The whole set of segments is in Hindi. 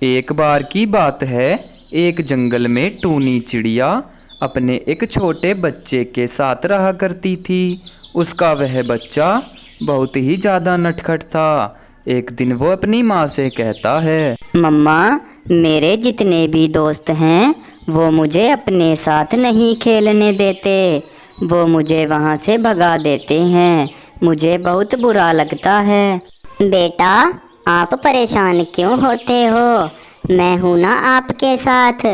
एक बार की बात है, एक जंगल में टूनी चिड़िया अपने एक छोटे बच्चे के साथ रहा करती थी। उसका वह बच्चा बहुत ही ज़्यादा नटखट था। एक दिन वो अपनी माँ से कहता है, मम्मा, मेरे जितने भी दोस्त हैं वो मुझे अपने साथ नहीं खेलने देते। वो मुझे वहाँ से भगा देते हैं। मुझे बहुत बुरा लगता है। बेटा, आप परेशान क्यों होते हो? मैं हूँ ना आपके साथ।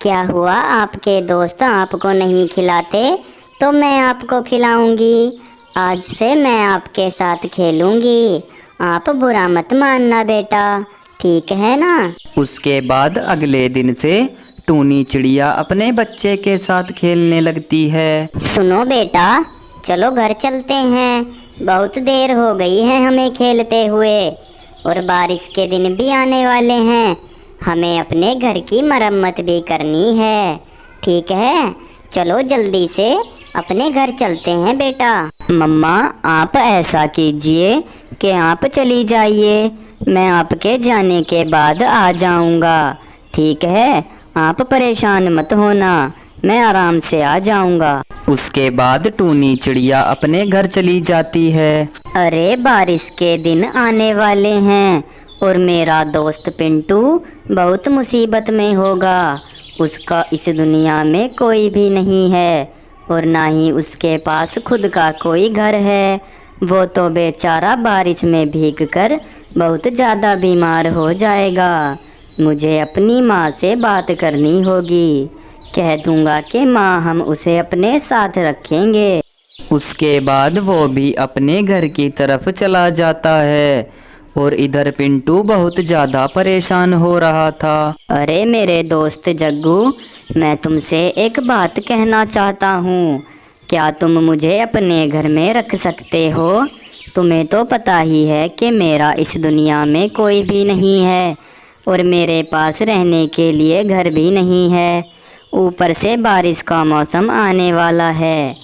क्या हुआ, आपके दोस्त आपको नहीं खिलाते तो मैं आपको खिलाऊंगी। आज से मैं आपके साथ खेलूंगी। आप बुरा मत मानना बेटा, ठीक है ना? उसके बाद अगले दिन से टूनी चिड़िया अपने बच्चे के साथ खेलने लगती है। सुनो बेटा, चलो घर चलते हैं। बहुत देर हो गई है हमें खेलते हुए और बारिश के दिन भी आने वाले हैं। हमें अपने घर की मरम्मत भी करनी है, ठीक है? चलो जल्दी से अपने घर चलते हैं बेटा। मम्मा, आप ऐसा कीजिए कि आप चली जाइए। मैं आपके जाने के बाद आ जाऊंगा, ठीक है? आप परेशान मत होना, मैं आराम से आ जाऊंगा। उसके बाद टूनी चिड़िया अपने घर चली जाती है। अरे, बारिश के दिन आने वाले हैं और मेरा दोस्त पिंटू बहुत मुसीबत में होगा। उसका इस दुनिया में कोई भी नहीं है और ना ही उसके पास खुद का कोई घर है। वो तो बेचारा बारिश में भीग कर बहुत ज़्यादा बीमार हो जाएगा। मुझे अपनी माँ से बात करनी होगी। कह दूंगा कि माँ, हम उसे अपने साथ रखेंगे। उसके बाद वो भी अपने घर की तरफ चला जाता है और इधर पिंटू बहुत ज़्यादा परेशान हो रहा था। अरे मेरे दोस्त जग्गू, मैं तुमसे एक बात कहना चाहता हूँ। क्या तुम मुझे अपने घर में रख सकते हो? तुम्हें तो पता ही है कि मेरा इस दुनिया में कोई भी नहीं है और मेरे पास रहने के लिए घर भी नहीं है। ऊपर से बारिश का मौसम आने वाला है।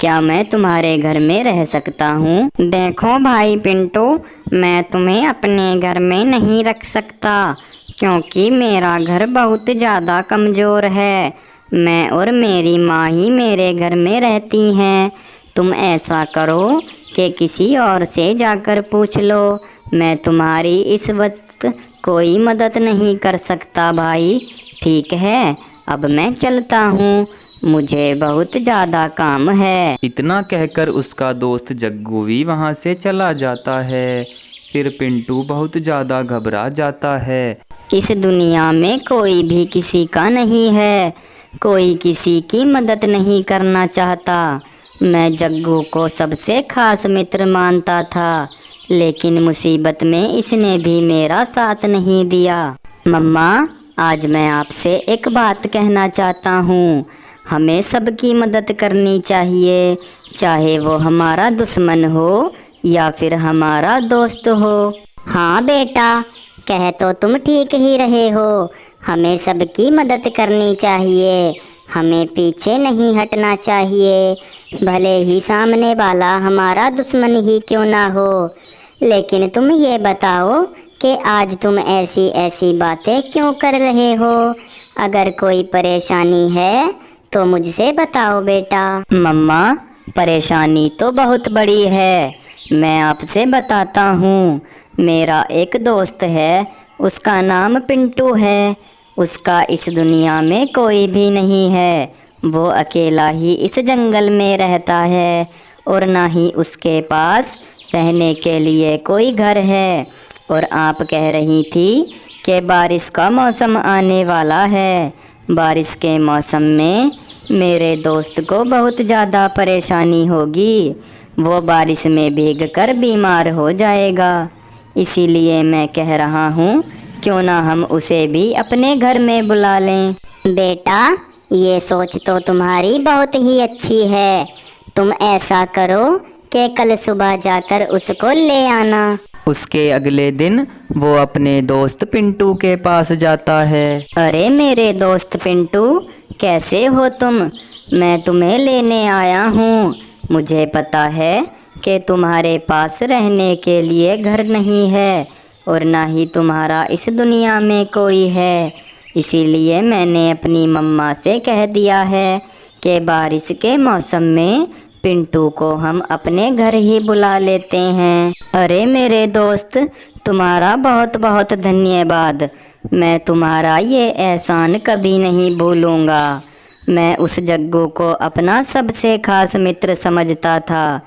क्या मैं तुम्हारे घर में रह सकता हूँ? देखो भाई पिंटू, मैं तुम्हें अपने घर में नहीं रख सकता क्योंकि मेरा घर बहुत ज़्यादा कमज़ोर है। मैं और मेरी माँ ही मेरे घर में रहती हैं। तुम ऐसा करो कि किसी और से जाकर पूछ लो। मैं तुम्हारी इस वक्त कोई मदद नहीं कर सकता भाई, ठीक है? अब मैं चलता हूँ, मुझे बहुत ज़्यादा काम है। इतना कहकर उसका दोस्त जग्गू भी वहाँ से चला जाता है। फिर पिंटू बहुत ज़्यादा घबरा जाता है। इस दुनिया में कोई भी किसी का नहीं है। कोई किसी की मदद नहीं करना चाहता। मैं जग्गू को सबसे खास मित्र मानता था, लेकिन मुसीबत में इसने भी मेरा साथ नहीं दिया। मम्मा, आज मैं आपसे एक बात कहना चाहता हूँ। हमें सबकी मदद करनी चाहिए, चाहे वो हमारा दुश्मन हो या फिर हमारा दोस्त हो। हाँ बेटा, कह तो तुम ठीक ही रहे हो। हमें सबकी मदद करनी चाहिए। हमें पीछे नहीं हटना चाहिए, भले ही सामने वाला हमारा दुश्मन ही क्यों ना हो। लेकिन तुम ये बताओ कि आज तुम ऐसी ऐसी बातें क्यों कर रहे हो? अगर कोई परेशानी है तो मुझसे बताओ बेटा। मम्मा, परेशानी तो बहुत बड़ी है। मैं आपसे बताता हूँ। मेरा एक दोस्त है, उसका नाम पिंटू है। उसका इस दुनिया में कोई भी नहीं है। वो अकेला ही इस जंगल में रहता है और ना ही उसके पास रहने के लिए कोई घर है। और आप कह रही थी कि बारिश का मौसम आने वाला है। बारिश के मौसम में मेरे दोस्त को बहुत ज़्यादा परेशानी होगी। वो बारिश में भीग कर बीमार हो जाएगा। इसीलिए मैं कह रहा हूँ, क्यों ना हम उसे भी अपने घर में बुला लें। बेटा, ये सोच तो तुम्हारी बहुत ही अच्छी है। तुम ऐसा करो कि कल सुबह जाकर उसको ले आना। उसके अगले दिन वो अपने दोस्त पिंटू के पास जाता है। अरे मेरे दोस्त पिंटू, कैसे हो तुम? मैं तुम्हें लेने आया हूँ। मुझे पता है कि तुम्हारे पास रहने के लिए घर नहीं है, और ना ही तुम्हारा इस दुनिया में कोई है। इसीलिए मैंने अपनी मम्मा से कह दिया है कि बारिश के मौसम में पिंटू को हम अपने घर ही बुला लेते हैं। अरे मेरे दोस्त, तुम्हारा बहुत बहुत धन्यवाद। मैं तुम्हारा ये एहसान कभी नहीं भूलूंगा। मैं उस जग्गू को अपना सबसे खास मित्र समझता था,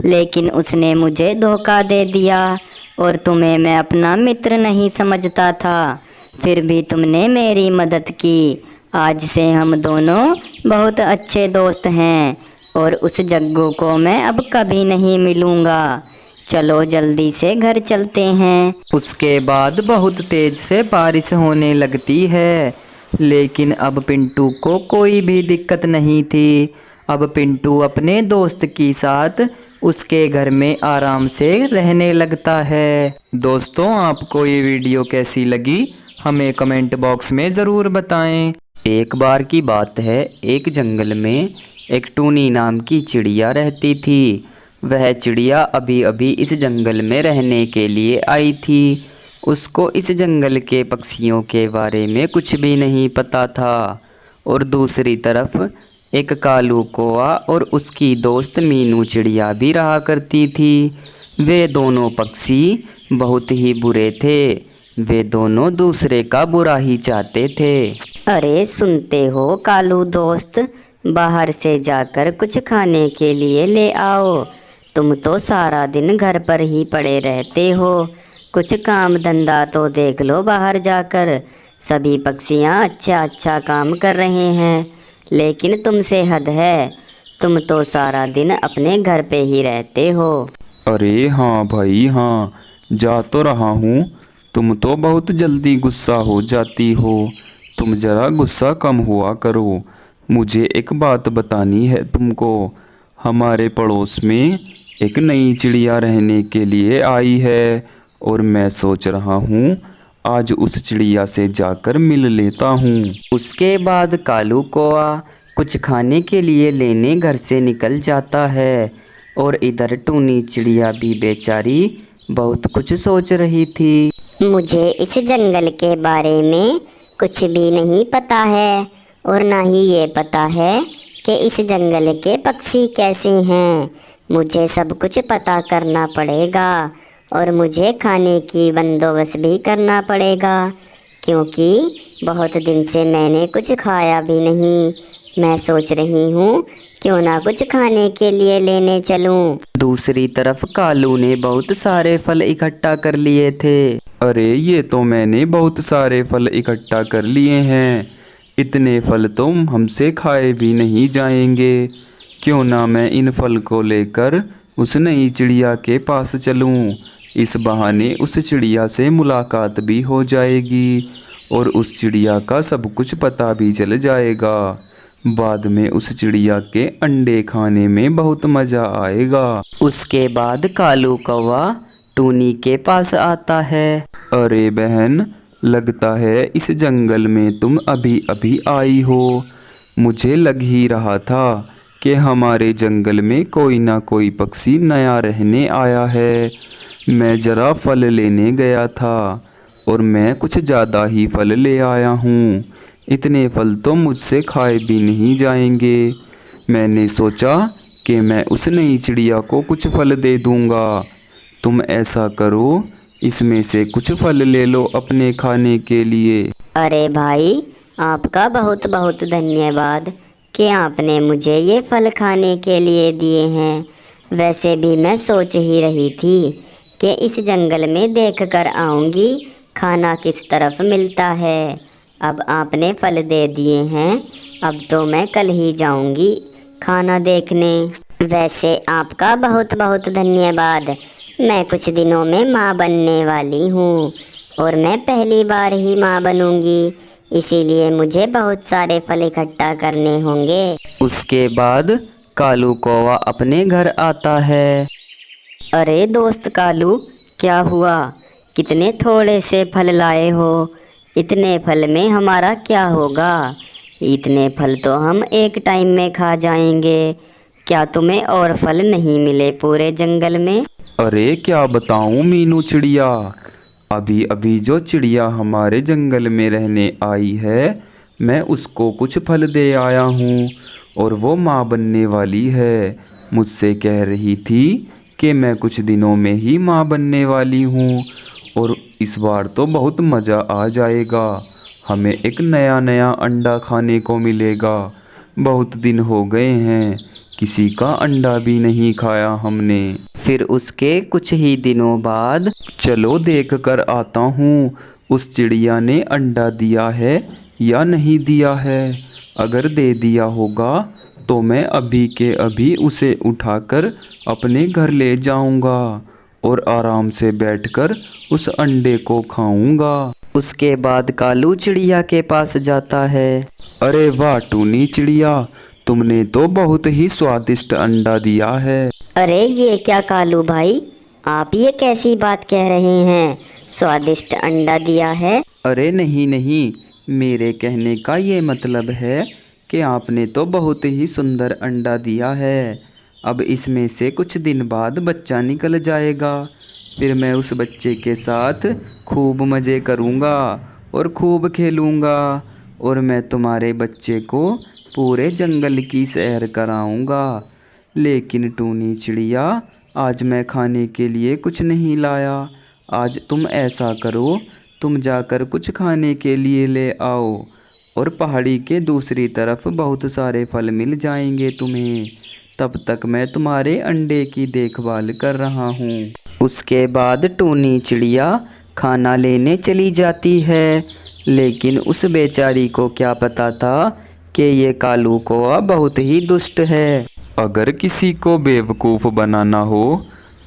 लेकिन उसने मुझे धोखा दे दिया और तुम्हें मैं अपना मित्र नहीं समझता था। फिर भी तुमने मेरी मदद की। आज से हम दोनों बहुत अच्छे दोस्त हैं और उस जग्गू को मैं अब कभी नहीं मिलूँगा। चलो जल्दी से घर चलते हैं। उसके बाद बहुत तेज से बारिश होने लगती है, लेकिन अब पिंटू को कोई भी दिक्कत नहीं थी। अब पिंटू अपने दोस्त के साथ उसके घर में आराम से रहने लगता है। दोस्तों, आपको ये वीडियो कैसी लगी हमें कमेंट बॉक्स में ज़रूर बताएं। एक बार की बात है, एक जंगल में एक टूनी नाम की चिड़िया रहती थी। वह चिड़िया अभी अभी इस जंगल में रहने के लिए आई थी। उसको इस जंगल के पक्षियों के बारे में कुछ भी नहीं पता था। और दूसरी तरफ एक कालू कौआ और उसकी दोस्त मीनू चिड़िया भी रहा करती थी। वे दोनों पक्षी बहुत ही बुरे थे। वे दोनों दूसरे का बुरा ही चाहते थे। अरे सुनते हो कालू दोस्त, बाहर से जाकर कुछ खाने के लिए ले आओ। तुम तो सारा दिन घर पर ही पड़े रहते हो। कुछ काम धंधा तो देख लो बाहर जाकर। सभी पक्षियाँ अच्छा अच्छा काम कर रहे हैं, लेकिन तुमसे हद है। तुम तो सारा दिन अपने घर पे ही रहते हो। अरे हाँ भाई हाँ, जा तो रहा हूँ। तुम तो बहुत जल्दी गुस्सा हो जाती हो। तुम ज़रा गुस्सा कम हुआ करो। मुझे एक बात बतानी है तुमको। हमारे पड़ोस में एक नई चिड़िया रहने के लिए आई है और मैं सोच रहा हूँ आज उस चिड़िया से जाकर मिल लेता हूँ। उसके बाद कालू कौआ कुछ खाने के लिए लेने घर से निकल जाता है और इधर टूनी चिड़िया भी बेचारी बहुत कुछ सोच रही थी। मुझे इस जंगल के बारे में कुछ भी नहीं पता है और ना ही ये पता है कि इस जंगल के पक्षी कैसे हैं। मुझे सब कुछ पता करना पड़ेगा और मुझे खाने की बंदोबस्त भी करना पड़ेगा, क्योंकि बहुत दिन से मैंने कुछ खाया भी नहीं। मैं सोच रही हूँ क्यों ना कुछ खाने के लिए लेने चलूँ। दूसरी तरफ कालू ने बहुत सारे फल इकट्ठा कर लिए थे। अरे ये तो मैंने बहुत सारे फल इकट्ठा कर लिए हैं। इतने फल तो हमसे खाए भी नहीं जाएंगे। क्यों ना मैं इन फल को लेकर उस नई चिड़िया के पास चलूं। इस बहाने उस चिड़िया से मुलाकात भी हो जाएगी और उस चिड़िया का सब कुछ पता भी चल जाएगा। बाद में उस चिड़िया के अंडे खाने में बहुत मज़ा आएगा। उसके बाद कालू कौवा टूनी के पास आता है। अरे बहन, लगता है इस जंगल में तुम अभी अभी आई हो। मुझे लग ही रहा था कि हमारे जंगल में कोई ना कोई पक्षी नया रहने आया है। मैं ज़रा फल लेने गया था और मैं कुछ ज़्यादा ही फल ले आया हूँ। इतने फल तो मुझसे खाए भी नहीं जाएंगे। मैंने सोचा कि मैं उस नई चिड़िया को कुछ फल दे दूँगा। तुम ऐसा करो, इसमें से कुछ फल ले लो अपने खाने के लिए। अरे भाई, आपका बहुत बहुत धन्यवाद कि आपने मुझे ये फल खाने के लिए दिए हैं। वैसे भी मैं सोच ही रही थी कि इस जंगल में देख कर आऊँगी खाना किस तरफ मिलता है। अब आपने फल दे दिए हैं, अब तो मैं कल ही जाऊँगी खाना देखने। वैसे आपका बहुत बहुत धन्यवाद। मैं कुछ दिनों में माँ बनने वाली हूँ और मैं पहली बार ही माँ बनूँगी, इसीलिए मुझे बहुत सारे फल इकट्ठा करने होंगे। उसके बाद कालू कौवा अपने घर आता है। अरे दोस्त कालू, क्या हुआ? कितने थोड़े से फल लाए हो? इतने फल में हमारा क्या होगा? इतने फल तो हम एक टाइम में खा जाएंगे। क्या तुम्हें और फल नहीं मिले पूरे जंगल में? अरे क्या बताऊँ मीनू चिड़िया, अभी अभी जो चिड़िया हमारे जंगल में रहने आई है, मैं उसको कुछ फल दे आया हूँ और वो माँ बनने वाली है। मुझसे कह रही थी कि मैं कुछ दिनों में ही माँ बनने वाली हूँ और इस बार तो बहुत मज़ा आ जाएगा। हमें एक नया नया अंडा खाने को मिलेगा। बहुत दिन हो गए हैं, किसी का अंडा भी नहीं खाया हमने। फिर उसके कुछ ही दिनों बाद चलो देख कर आता हूँ उस चिड़िया ने अंडा दिया है या नहीं दिया है। अगर दे दिया होगा तो मैं अभी के अभी उसे उठाकर अपने घर ले जाऊंगा और आराम से बैठकर उस अंडे को खाऊंगा। उसके बाद कालू चिड़िया के पास जाता है। अरे वाह टूनी चिड़िया, तुमने तो बहुत ही स्वादिष्ट अंडा दिया है। अरे ये क्या कालू भाई, आप ये कैसी बात कह रहे हैं? स्वादिष्ट अंडा दिया है? अरे नहीं नहीं, मेरे कहने का ये मतलब है कि आपने तो बहुत ही सुंदर अंडा दिया है। अब इसमें से कुछ दिन बाद बच्चा निकल जाएगा। फिर मैं उस बच्चे के साथ खूब मज़े करूँगा और खूब खेलूँगा और मैं तुम्हारे बच्चे को पूरे जंगल की सैर कराऊँगा। लेकिन टूनी चिड़िया, आज मैं खाने के लिए कुछ नहीं लाया। आज तुम ऐसा करो, तुम जाकर कुछ खाने के लिए ले आओ और पहाड़ी के दूसरी तरफ बहुत सारे फल मिल जाएंगे तुम्हें। तब तक मैं तुम्हारे अंडे की देखभाल कर रहा हूँ। उसके बाद टूनी चिड़िया खाना लेने चली जाती है, लेकिन उस बेचारी को क्या पता था कि ये कालू कौवा बहुत ही दुष्ट है। अगर किसी को बेवकूफ़ बनाना हो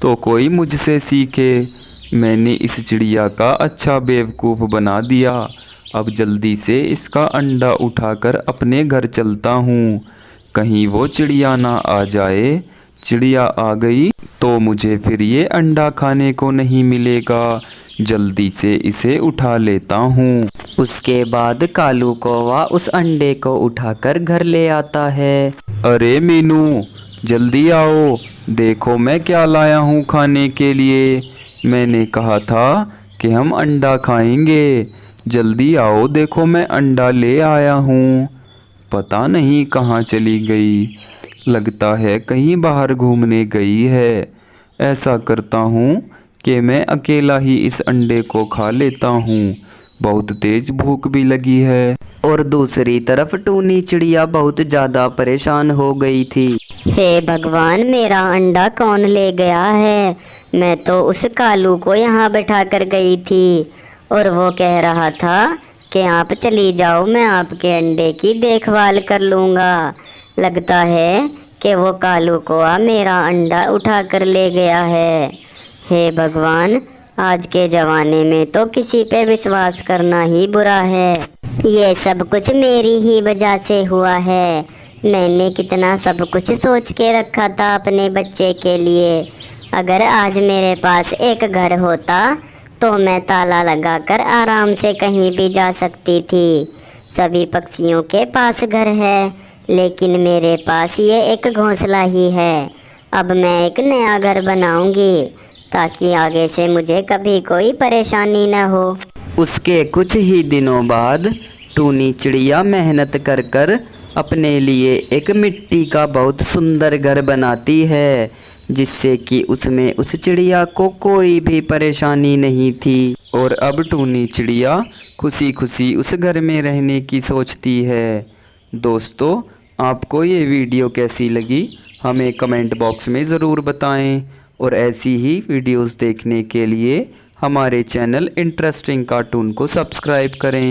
तो कोई मुझसे सीखे। मैंने इस चिड़िया का अच्छा बेवकूफ़ बना दिया। अब जल्दी से इसका अंडा उठाकर अपने घर चलता हूँ, कहीं वो चिड़िया ना आ जाए। चिड़िया आ गई तो मुझे फिर ये अंडा खाने को नहीं मिलेगा। जल्दी से इसे उठा लेता हूँ। उसके बाद कालू कौवा उस अंडे को उठाकर घर ले आता है। अरे मीनू, जल्दी आओ, देखो मैं क्या लाया हूँ खाने के लिए। मैंने कहा था कि हम अंडा खाएंगे। जल्दी आओ, देखो मैं अंडा ले आया हूँ। पता नहीं कहाँ चली गई, लगता है कहीं बाहर घूमने गई है। ऐसा करता हूँ कि मैं अकेला ही इस अंडे को खा लेता हूँ, बहुत तेज भूख भी लगी है। और दूसरी तरफ टूनी चिड़िया बहुत ज़्यादा परेशान हो गई थी। हे भगवान, मेरा अंडा कौन ले गया है? मैं तो उस कालू को यहाँ बैठा कर गई थी और वो कह रहा था कि आप चली जाओ, मैं आपके अंडे की देखभाल कर लूँगा। लगता है कि वो कालू कौवा मेरा अंडा उठा कर ले गया है। हे भगवान, आज के ज़माने में तो किसी पे विश्वास करना ही बुरा है। ये सब कुछ मेरी ही वजह से हुआ है। मैंने कितना सब कुछ सोच के रखा था अपने बच्चे के लिए। अगर आज मेरे पास एक घर होता तो मैं ताला लगाकर आराम से कहीं भी जा सकती थी। सभी पक्षियों के पास घर है, लेकिन मेरे पास ये एक घोंसला ही है। अब मैं एक नया घर बनाऊंगी ताकि आगे से मुझे कभी कोई परेशानी न हो। उसके कुछ ही दिनों बाद टूनी चिड़िया मेहनत कर कर अपने लिए एक मिट्टी का बहुत सुंदर घर बनाती है, जिससे कि उसमें उस चिड़िया को कोई भी परेशानी नहीं थी। और अब टूनी चिड़िया खुशी खुशी उस घर में रहने की सोचती है। दोस्तों, आपको ये वीडियो कैसी लगी हमें कमेंट बॉक्स में ज़रूर बताएं और ऐसी ही वीडियोस देखने के लिए हमारे चैनल इंटरेस्टिंग कार्टून को सब्सक्राइब करें।